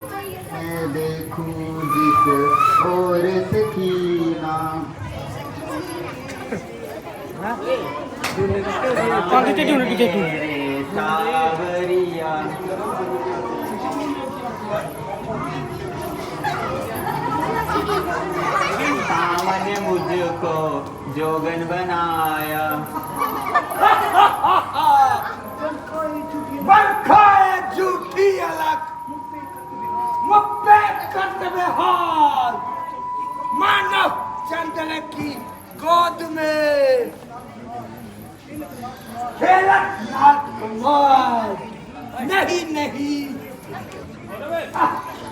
मैं देखूं जिस औरत की नाम सावरिया सावन ने मुझको जोगन बनाया बरखा है झूठी अलग मुप्पे कंध में हाल मानव चंदन की गोद में खेलत नाथ कुमार नहीं नहीं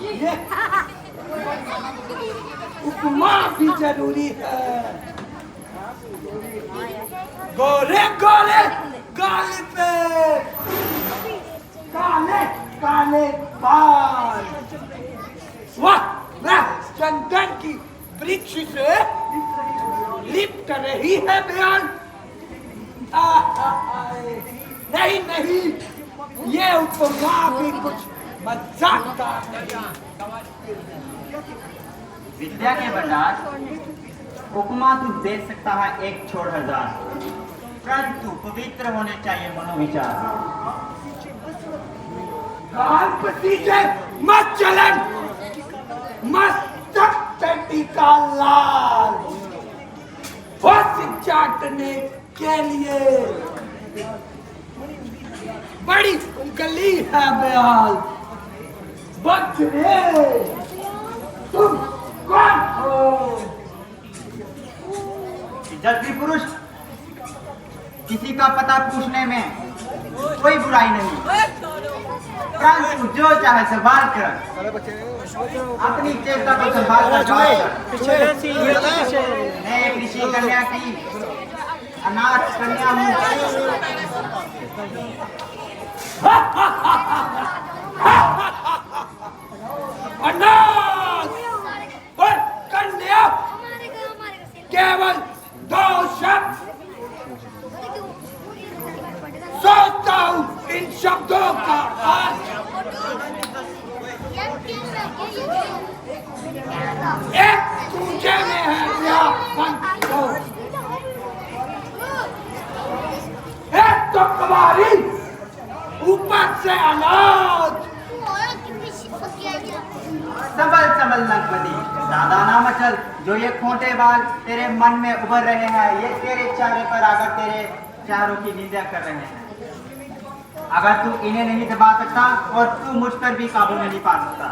ये उपमा भी जरूरी है गोरे गोरे गाल पे काले काले बाल वाह वाह चंदन की वृक्ष से लिपट रही है बयान नहीं नहीं ये उपमा भी कुछ मजाक का विद्या के बजाय उपमा तू दे सकता है एक छोड़ हजार परंतु पवित्र होने चाहिए मनोविचार काल पतीजे मत चलन मस्तक पे टीका लाल होश चाटने के लिए बड़ी गली है बयाल बकरे तुम कौन हो जल्दी पुरुष किसी का पता पूछने में कोई बुराई नहीं परंतु जो चाहे संभाल कर अपनी चेष्टा को संभाल कर मैं एक ऋषि कन्या की अनाथ कन्या हूँ अनाथ और कन्या केवल दो शब्द सोचता हूँ इन शब्दों का अर्थ एक तुझे में है व्यापन एक तो कबारी ऊपर से अनाथ संभल संभल नगमती ज्यादा ना मचल जो ये खोटे बाल तेरे मन में उभर रहे हैं ये तेरे चेहरे पर आकर तेरे चारों की निंदा कर रहे हैं अगर तू इन्हें नहीं दबा सकता और तू मुझ पर भी काबू में नहीं पा सकता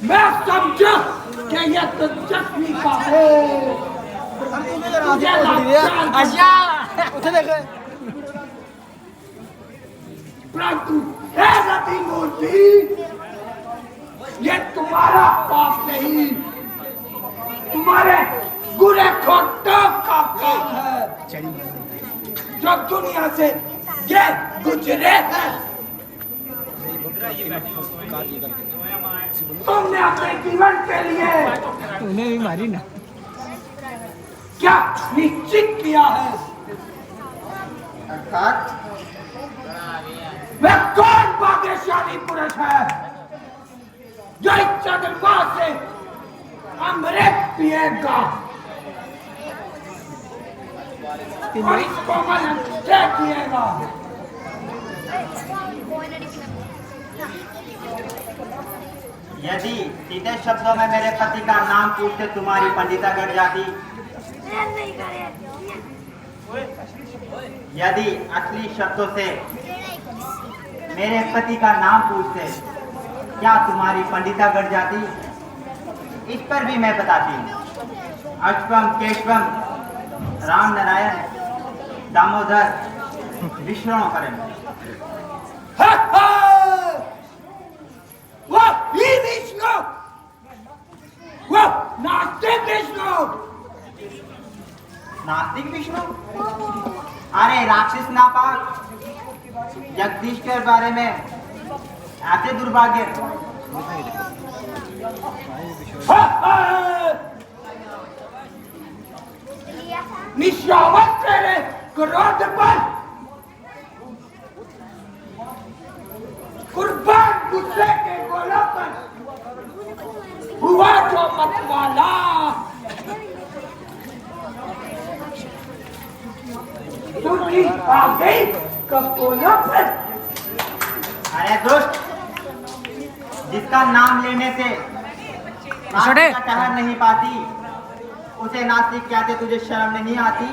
मैं समझा कि ये दिलचस्पी का है परंतु हे रति मूर्ति ये तुम्हारा पाप नहीं तुम्हारे गुरे खोटों का काम है जो दुनिया से ये गुजरे हैं तुमने अपने जीवन के लिए उन्हें भी मारी ना क्या निश्चित किया है अर्थात वह कौन भाग्यशाली पुरुष है जो इस चंद्रमा से अमृत पिएगा और इस कोमल से पिएगा यदि सीधे शब्दों में मेरे पति का नाम पूछते तुम्हारी पंडिता गढ़ जाती यदि असली शब्दों से मेरे पति का नाम पूछते क्या तुम्हारी पंडिता गढ़ जाती इस पर भी मैं बताती हूँ अश्वम केशवम राम नारायण दामोदर विष्णु करें वो ही विष्णु वो नास्तिक विष्णु नास्तिक विष्णु अरे राक्षस नापाक जगदीश के बारे में ऐसे दुर्भाग्य निशावत तेरे क्रोध पर गुस्से के गोलों पर हुआ जो मतवाला, तुझी आ गई कपोलों पर। अरे दुष्ट, जिसका नाम लेने से सड़े। का ठहर नहीं पाती, उसे नास्तिक कहते, तुझे शर्म नहीं आती?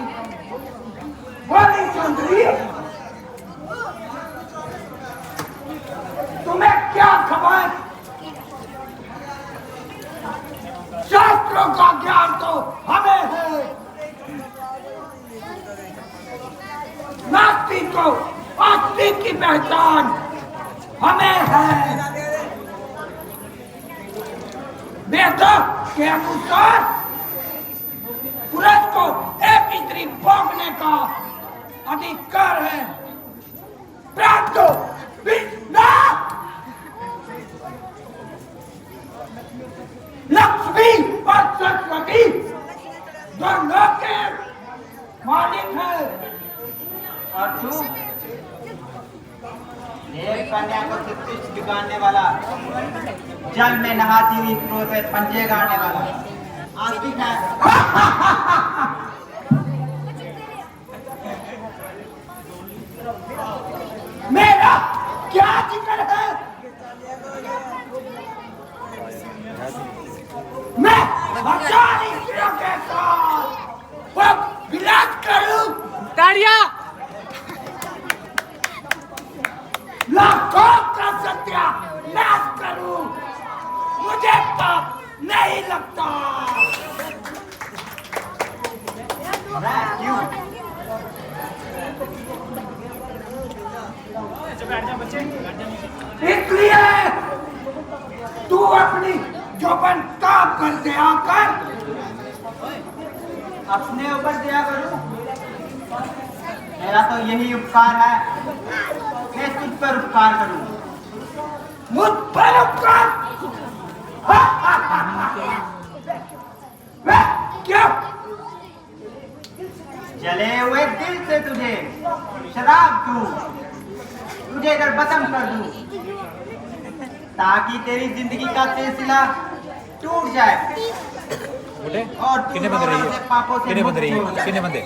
बोली सुंदरी, तुम्हें क्या खबर? शास्त्रों का ज्ञान तो हमें है, नास्तिक को आस्तिक की पहचान हमें है। वेदों के अनुसार पुरुष को एक स्त्री भोगने का अधिकार है, परंतु विष्णु लक्ष्मी और सरस्वती दोनों के मालिक है। और तू एक कन्या को उत्कृष्ट बिगाड़ने वाला, जल में नहाती हुई क्रोध पे पंजे गाड़ने वाला आस्तिक है। मेरा क्या जिक्र है? मैं हजार स्त्रियों के साथ वो विलास करूं, ताड़िया लाखों का सत्यानाश करूं, मुझे पाप नहीं लगता। क्यों? इसलिए तू अपनी जोबन ताप कर दिया कर। अपने ऊपर दिया करूं? मेरा तो यही उपकार है, मैं तुझ पर उपकार करूं। मुझ पर उपकार? मैं क्या जले हुए दिल से तुझे शराब दूं, तुझे इधर बदम कर दूं, ताकि तेरी जिंदगी का सिलसिला टूट जाए और तू कितने बंदे रही दोनों से पापों से कितने बंदे रही मुक्त हो जाए। कितने बंदे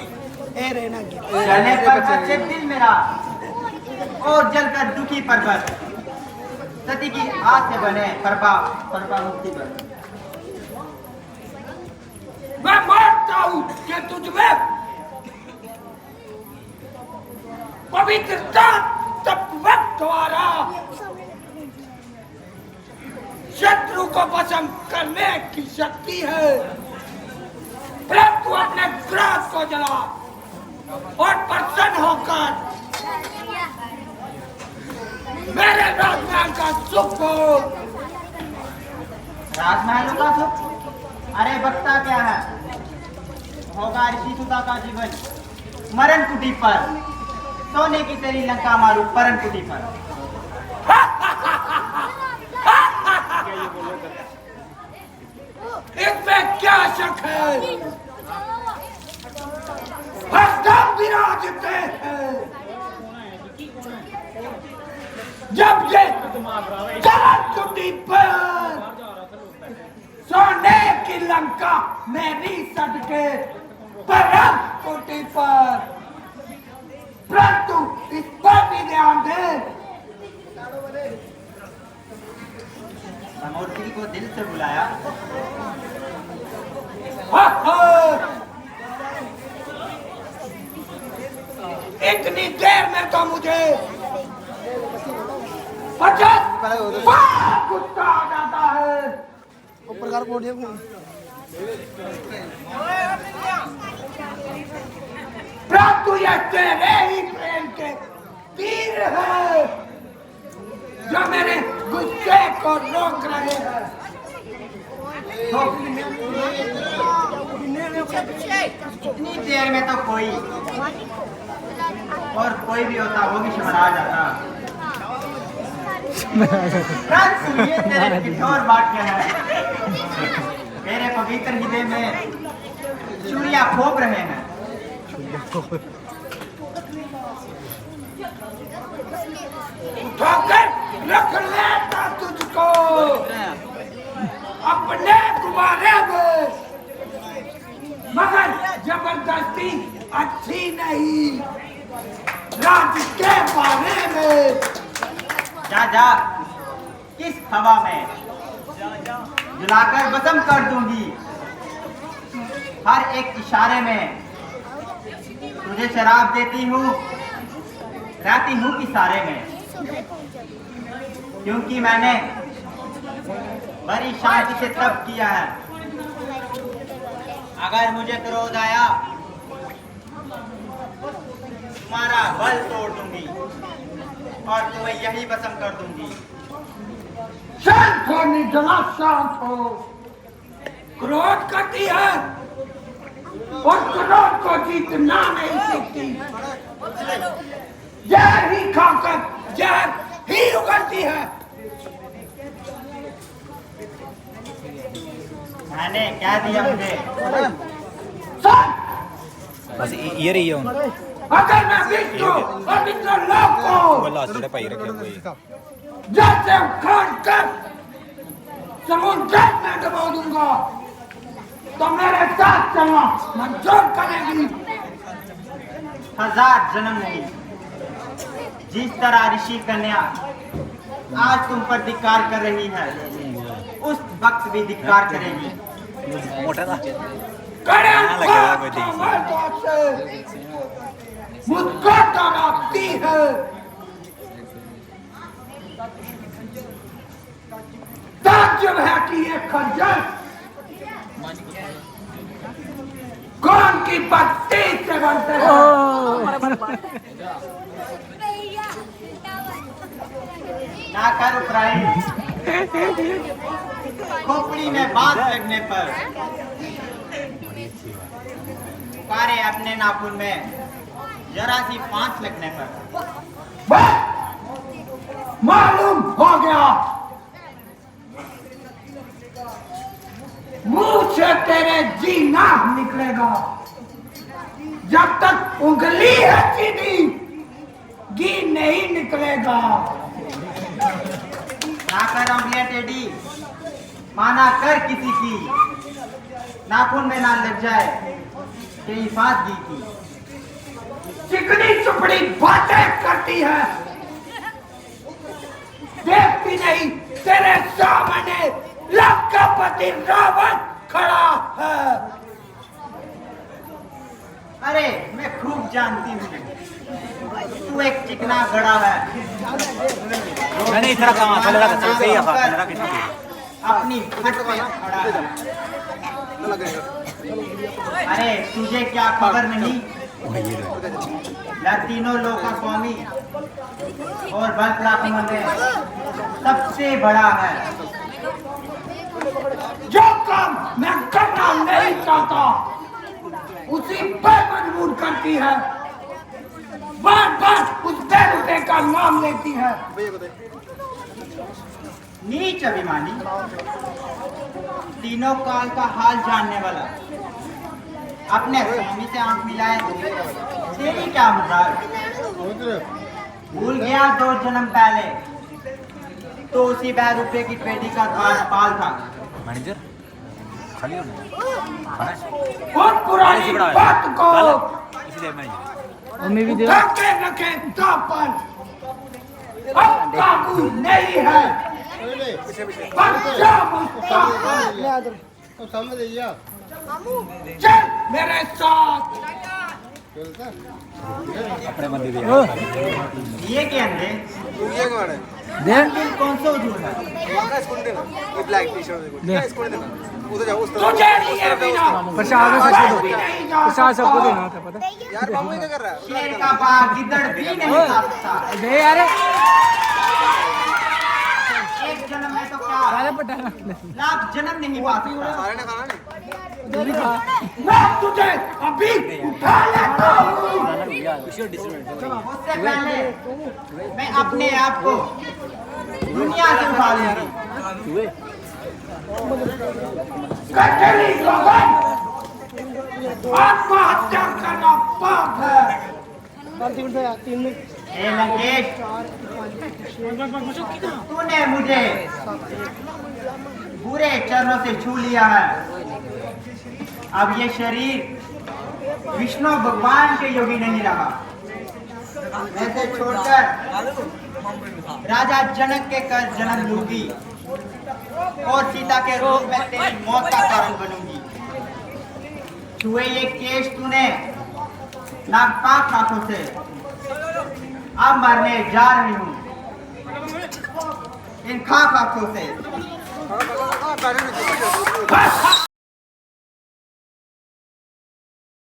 जलने पर बचे दिल मेरा और जलकर दुखी पर्वत, सती की आस से बने परबा मुक्ति पर। मैं मानता हूं कि तुझमें पवित्रता तत्व द्वारा शत्रु को भस्म करने की शक्ति है, परंतु अपने क्रोध को जला और प्रसन्न होकर मेरे राजमहल का सुख हो। राजमहलों का सुख? अरे बकता क्या है, होगा ऋषि सुता का जीवन मरण कुटी पर, सोने की तेरी लंका मारू परन कुटी पर। इसमें क्या शक है? हरदम विराजते हैं। जब ये चरण कुटी पर सोने की लंका मेरी सदके परम कुटी पर, परंतु इस पर भी ध्यान दे, समूर्ति को दिल से बुलाया, इतनी देर में तो मुझे 50 गुस्सा आ जाता है। प्रकार बोलिए परंतु ये तेरे ही प्रेम के तीर है जो मेरे गुस्से को रोक रहे हैं। इतनी देर में तो कोई और कोई भी होता वो भी शर्मा जाता। ये तेरे किशोर वाक्य है, मेरे पवित्र हृदय में चूड़ियां खोप रहे हैं। उठाकर रख ले तब अपने गुब्बारे में, मगर जबरदस्ती अच्छी नहीं। राज्य के बारे में जा जा, किस हवा में जलाकर बसम कर दूंगी। हर एक इशारे में तुझे शराब देती हूँ, रहती हूँ इशारे में, क्योंकि मैंने बड़ी शांति से तब किया है। अगर मुझे क्रोध आया, तुम्हारा बल तोड़ दूंगी और तुम्हें यही बसम कर दूंगी। शांत हो निर्जला, शांत हो। क्रोध करती है और क्रोध को जीतना नहीं सीखती। जहर ही खाकर जहर ही उगलती है। मैंने क्या दिया मुझे? सुन, बस ये रही है उन अगर मैं विष्णु और विष्णु लोक को लास्ट पाई रखे हुए जैसे उखाड़ कर समुद्र में डुबो दूंगा, तो मेरे साथ चलना मंजूर करेगी। 1000 जन्म नहीं, जिस तरह ऋषि कन्या आज तुम पर धिक्कार कर रही है, उस वक्त भी धिक्कार करेगी। मोटा था मुझको डराती है। ताज्जुब है कि ये खंजर कौन की पत्ती से बनते हैं। ना कर उपराई, खोपड़ी में बात लगने पर पुकारे अपने नाखून में जरा सी पांच लगने पर। बस मालूम हो गया, मुंह से तेरे जी ना निकलेगा। जब तक उंगली है सीधी, घी नहीं निकलेगा। ना कर उंगलियां टेढ़ी, माना कर किसी की, नाखून में ना लग जाए तेरी बात की। चिकनी चुपड़ी बातें करती है, देखती नहीं तेरे सामने लंकापति रावण खड़ा है। अरे मैं खूब जानती हूँ तू एक चिकना गड़ा है। नहीं थोड़ा काम चलेगा तो सही है बात मेरा कितना अपनी फट पे खड़ा है। अरे तुझे क्या खबर नहीं, मैं तीनों लोक का स्वामी और बल पराक्रम में सबसे बड़ा है। जो काम मैं करना नहीं चाहता उसी पर मजबूर करती है, बार बार उस बेरुपे का नाम लेती है। नीच अभिमानी, तीनों काल का हाल जानने वाला, अपने स्वामी से आंख मिलाए तेरी क्या मुराद? भूल गया 2 जन्म पहले तो उसी रुपए की पेटी का द्वारपाल था। मैनेजर खाली और पुरानी बात को इसलिए मैनेजर और मैं भी दे उठा के रखे दांव पर, अब काबू नहीं है। बच्चा मुस्तफा, चल मेरे साथ। अपने मंदिर ये के अंदर दे मंदिर कौन सा उधर है? तुझे नहीं है बिना प्रसाद सबको दो, प्रसाद सबको देना था पता शेर का बाप गिद्दड़ भी नहीं खा सकता। दे यार एक जन्म में तो क्या सारे पटाना लाख जन्म नहीं पा सकता। तू भी खा मैं तुझे अभी उठा लेता हूँ। उससे पहले मैं अपने आप को दुनिया से उठा लूंगी। कचरी गगन, आत्महत्या करना पाप है। 3 में ए लंकेश, तूने मुझे पूरे चरणों से छू लिया है। अब ये शरीर विष्णु भगवान के योगी नहीं रहा। मैं इसे छोड़कर राजा जनक के कर जन्म लूंगी और सीता के रूप में तेरी मौत का कारण बनूंगी। छुए ये केश तूने नागपाक हाथों से, अब मरने जा रही हूँ इन खाक हाथों से।